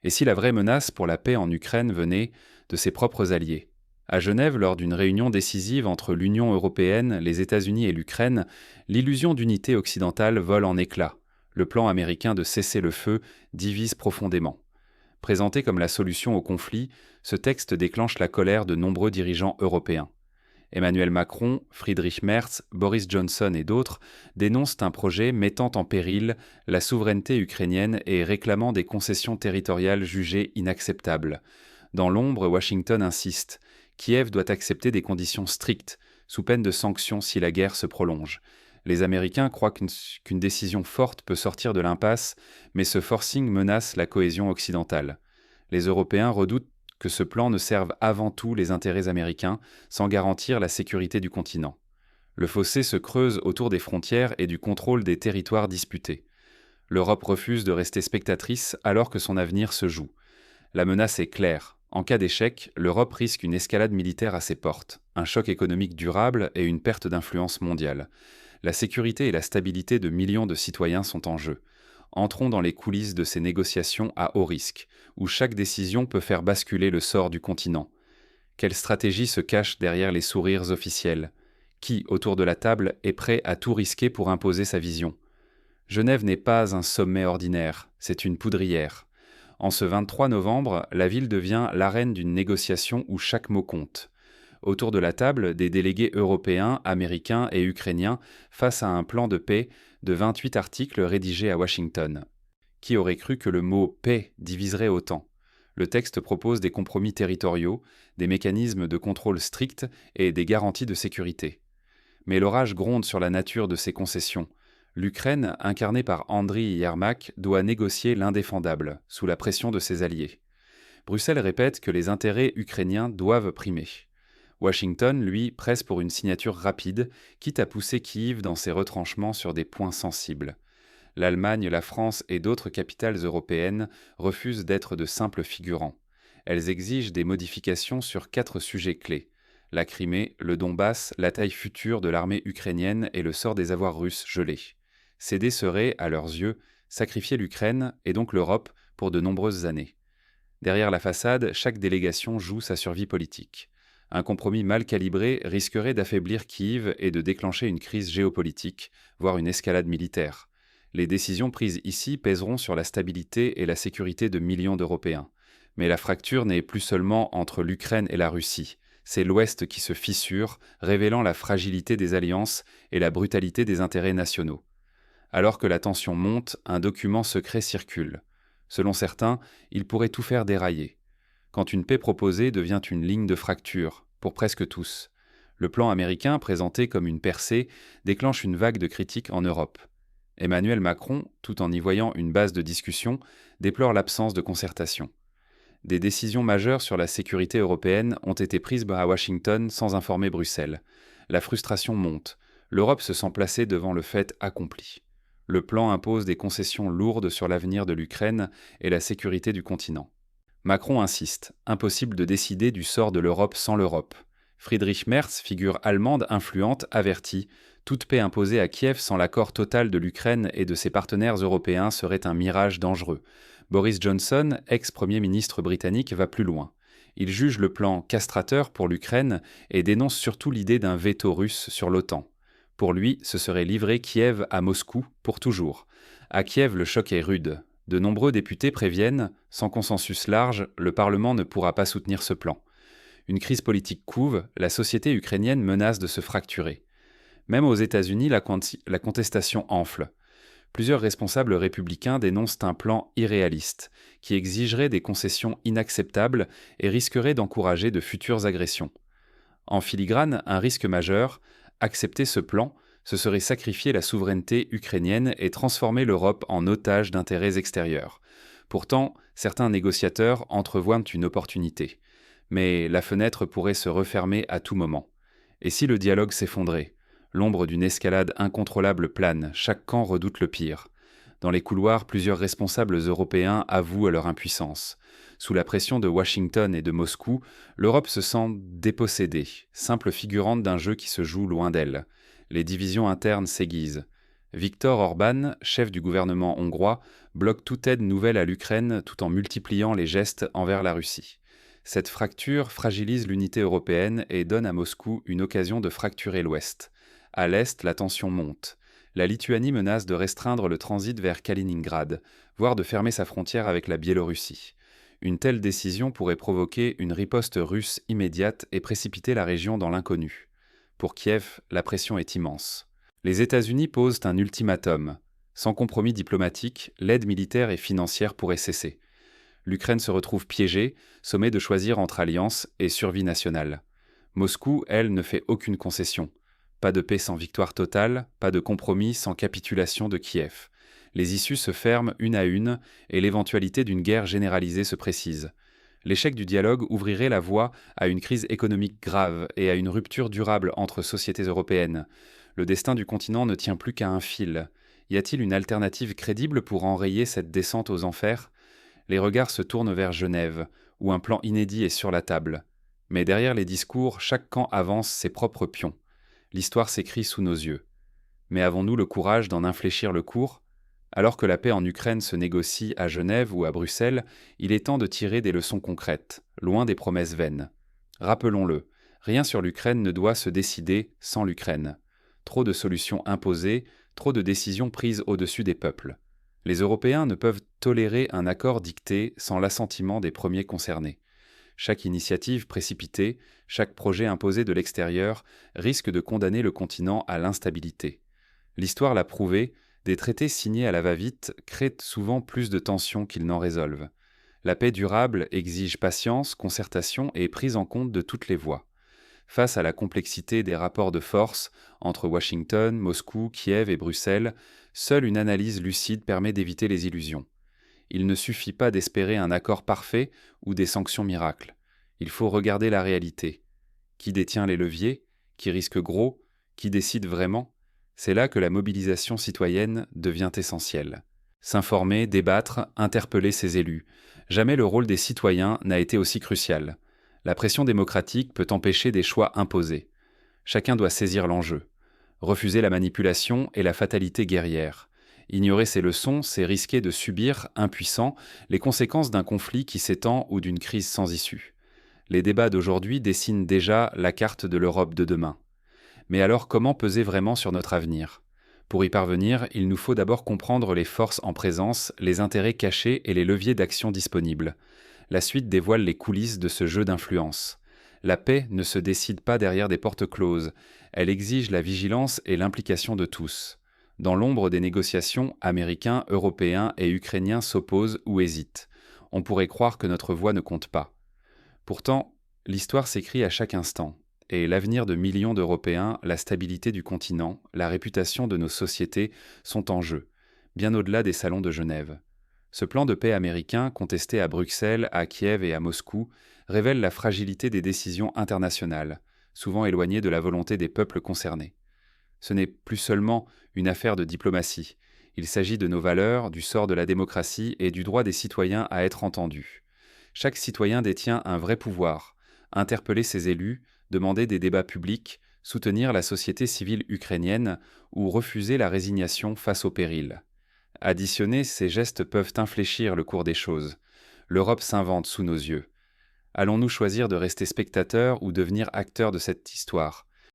Et si la vraie menace pour la paix en Ukraine venait de ses propres alliés? À Genève, lors d'une réunion décisive entre l'Union européenne, les États-Unis et l'Ukraine, l'illusion d'unité occidentale vole en éclats. Le plan américain de cessez-le-feu divise profondément. Présenté comme la solution au conflit, ce texte déclenche la colère de nombreux dirigeants européens. Emmanuel Macron, Friedrich Merz, Boris Johnson et d'autres dénoncent un projet mettant en péril la souveraineté ukrainienne et réclamant des concessions territoriales jugées inacceptables. Dans l'ombre, Washington insiste. Kiev doit accepter des conditions strictes, sous peine de sanctions si la guerre se prolonge. Les Américains croient qu'une décision forte peut sortir de l'impasse, mais ce forcing menace la cohésion occidentale. Les Européens redoutent que ce plan ne serve avant tout les intérêts américains, sans garantir la sécurité du continent. Le fossé se creuse autour des frontières et du contrôle des territoires disputés. L'Europe refuse de rester spectatrice alors que son avenir se joue. La menace est claire. En cas d'échec, l'Europe risque une escalade militaire à ses portes, un choc économique durable et une perte d'influence mondiale. La sécurité et la stabilité de millions de citoyens sont en jeu. Entrons dans les coulisses de ces négociations à haut risque, où chaque décision peut faire basculer le sort du continent. Quelle stratégie se cache derrière les sourires officiels? Qui, autour de la table, est prêt à tout risquer pour imposer sa vision? Genève n'est pas un sommet ordinaire, c'est une poudrière. En ce 23 novembre, la ville devient l'arène d'une négociation où chaque mot compte. Autour de la table, des délégués européens, américains et ukrainiens face à un plan de paix de 28 articles rédigés à Washington. Qui aurait cru que le mot « paix » diviserait autant? Le texte propose des compromis territoriaux, des mécanismes de contrôle stricts et des garanties de sécurité. Mais l'orage gronde sur la nature de ces concessions. L'Ukraine, incarnée par Andriy Yermak, doit négocier l'indéfendable, sous la pression de ses alliés. Bruxelles répète que les intérêts ukrainiens doivent primer. Washington, lui, presse pour une signature rapide, quitte à pousser Kiev dans ses retranchements sur des points sensibles. L'Allemagne, la France et d'autres capitales européennes refusent d'être de simples figurants. Elles exigent des modifications sur 4 sujets clés: la Crimée, le Donbass, la taille future de l'armée ukrainienne et le sort des avoirs russes gelés. Céder serait, à leurs yeux, sacrifier l'Ukraine et donc l'Europe pour de nombreuses années. Derrière la façade, chaque délégation joue sa survie politique. Un compromis mal calibré risquerait d'affaiblir Kiev et de déclencher une crise géopolitique, voire une escalade militaire. Les décisions prises ici pèseront sur la stabilité et la sécurité de millions d'Européens. Mais la fracture n'est plus seulement entre l'Ukraine et la Russie. C'est l'Ouest qui se fissure, révélant la fragilité des alliances et la brutalité des intérêts nationaux. Alors que la tension monte, un document secret circule. Selon certains, il pourrait tout faire dérailler. Quand une paix proposée devient une ligne de fracture, pour presque tous. Le plan américain, présenté comme une percée, déclenche une vague de critiques en Europe. Emmanuel Macron, tout en y voyant une base de discussion, déplore l'absence de concertation. Des décisions majeures sur la sécurité européenne ont été prises à Washington sans informer Bruxelles. La frustration monte. L'Europe se sent placée devant le fait accompli. Le plan impose des concessions lourdes sur l'avenir de l'Ukraine et la sécurité du continent. Macron insiste, impossible de décider du sort de l'Europe sans l'Europe. Friedrich Merz, figure allemande influente, avertit « Toute paix imposée à Kiev sans l'accord total de l'Ukraine et de ses partenaires européens serait un mirage dangereux ». Boris Johnson, ex-premier ministre britannique, va plus loin. Il juge le plan castrateur pour l'Ukraine et dénonce surtout l'idée d'un veto russe sur l'OTAN. Pour lui, ce serait livrer Kiev à Moscou pour toujours. À Kiev, le choc est rude. De nombreux députés préviennent, sans consensus large, le Parlement ne pourra pas soutenir ce plan. Une crise politique couve, la société ukrainienne menace de se fracturer. Même aux États-Unis, la contestation enfle. Plusieurs responsables républicains dénoncent un plan irréaliste, qui exigerait des concessions inacceptables et risquerait d'encourager de futures agressions. En filigrane, un risque majeur, accepter ce plan, ce serait sacrifier la souveraineté ukrainienne et transformer l'Europe en otage d'intérêts extérieurs. Pourtant, certains négociateurs entrevoient une opportunité. Mais la fenêtre pourrait se refermer à tout moment. Et si le dialogue s'effondrait? L'ombre d'une escalade incontrôlable plane, chaque camp redoute le pire. Dans les couloirs, plusieurs responsables européens avouent leur impuissance. Sous la pression de Washington et de Moscou, l'Europe se sent dépossédée, simple figurante d'un jeu qui se joue loin d'elle. Les divisions internes s'aiguisent. Viktor Orban, chef du gouvernement hongrois, bloque toute aide nouvelle à l'Ukraine tout en multipliant les gestes envers la Russie. Cette fracture fragilise l'unité européenne et donne à Moscou une occasion de fracturer l'Ouest. À l'Est, la tension monte. La Lituanie menace de restreindre le transit vers Kaliningrad, voire de fermer sa frontière avec la Biélorussie. Une telle décision pourrait provoquer une riposte russe immédiate et précipiter la région dans l'inconnu. Pour Kiev, la pression est immense. Les États-Unis posent un ultimatum. Sans compromis diplomatique, l'aide militaire et financière pourrait cesser. L'Ukraine se retrouve piégée, sommée de choisir entre alliance et survie nationale. Moscou, elle, ne fait aucune concession. Pas de paix sans victoire totale, pas de compromis sans capitulation de Kiev. Les issues se ferment une à une et l'éventualité d'une guerre généralisée se précise. L'échec du dialogue ouvrirait la voie à une crise économique grave et à une rupture durable entre sociétés européennes. Le destin du continent ne tient plus qu'à un fil. Y a-t-il une alternative crédible pour enrayer cette descente aux enfers ? Les regards se tournent vers Genève, où un plan inédit est sur la table. Mais derrière les discours, chaque camp avance ses propres pions. L'histoire s'écrit sous nos yeux. Mais avons-nous le courage d'en infléchir le cours ? Alors que la paix en Ukraine se négocie à Genève ou à Bruxelles, il est temps de tirer des leçons concrètes, loin des promesses vaines. Rappelons-le, rien sur l'Ukraine ne doit se décider sans l'Ukraine. Trop de solutions imposées, trop de décisions prises au-dessus des peuples. Les Européens ne peuvent tolérer un accord dicté sans l'assentiment des premiers concernés. Chaque initiative précipitée, chaque projet imposé de l'extérieur risque de condamner le continent à l'instabilité. L'histoire l'a prouvé, des traités signés à la va-vite créent souvent plus de tensions qu'ils n'en résolvent. La paix durable exige patience, concertation et prise en compte de toutes les voix. Face à la complexité des rapports de force entre Washington, Moscou, Kiev et Bruxelles, seule une analyse lucide permet d'éviter les illusions. Il ne suffit pas d'espérer un accord parfait ou des sanctions miracles. Il faut regarder la réalité. Qui détient les leviers ? Qui risque gros ? Qui décide vraiment ? C'est là que la mobilisation citoyenne devient essentielle. S'informer, débattre, interpeller ses élus. Jamais le rôle des citoyens n'a été aussi crucial. La pression démocratique peut empêcher des choix imposés. Chacun doit saisir l'enjeu. Refuser la manipulation et la fatalité guerrière. Ignorer ces leçons, c'est risquer de subir, impuissant, les conséquences d'un conflit qui s'étend ou d'une crise sans issue. Les débats d'aujourd'hui dessinent déjà la carte de l'Europe de demain. Mais alors comment peser vraiment sur notre avenir ? Pour y parvenir, il nous faut d'abord comprendre les forces en présence, les intérêts cachés et les leviers d'action disponibles. La suite dévoile les coulisses de ce jeu d'influence. La paix ne se décide pas derrière des portes closes, elle exige la vigilance et l'implication de tous. Dans l'ombre des négociations, Américains, Européens et Ukrainiens s'opposent ou hésitent. On pourrait croire que notre voix ne compte pas. Pourtant, l'histoire s'écrit à chaque instant. Et l'avenir de millions d'Européens, la stabilité du continent, la réputation de nos sociétés sont en jeu, bien au-delà des salons de Genève. Ce plan de paix américain, contesté à Bruxelles, à Kiev et à Moscou, révèle la fragilité des décisions internationales, souvent éloignées de la volonté des peuples concernés. Ce n'est plus seulement une affaire de diplomatie. Il s'agit de nos valeurs, du sort de la démocratie et du droit des citoyens à être entendus. Chaque citoyen détient un vrai pouvoir, interpeller ses élus, demander des débats publics, soutenir la société civile ukrainienne ou refuser la résignation face au péril. Additionnés, ces gestes peuvent infléchir le cours des choses. L'Europe s'invente sous nos yeux. Allons-nous choisir de rester spectateurs ou devenir acteurs de cette histoire ?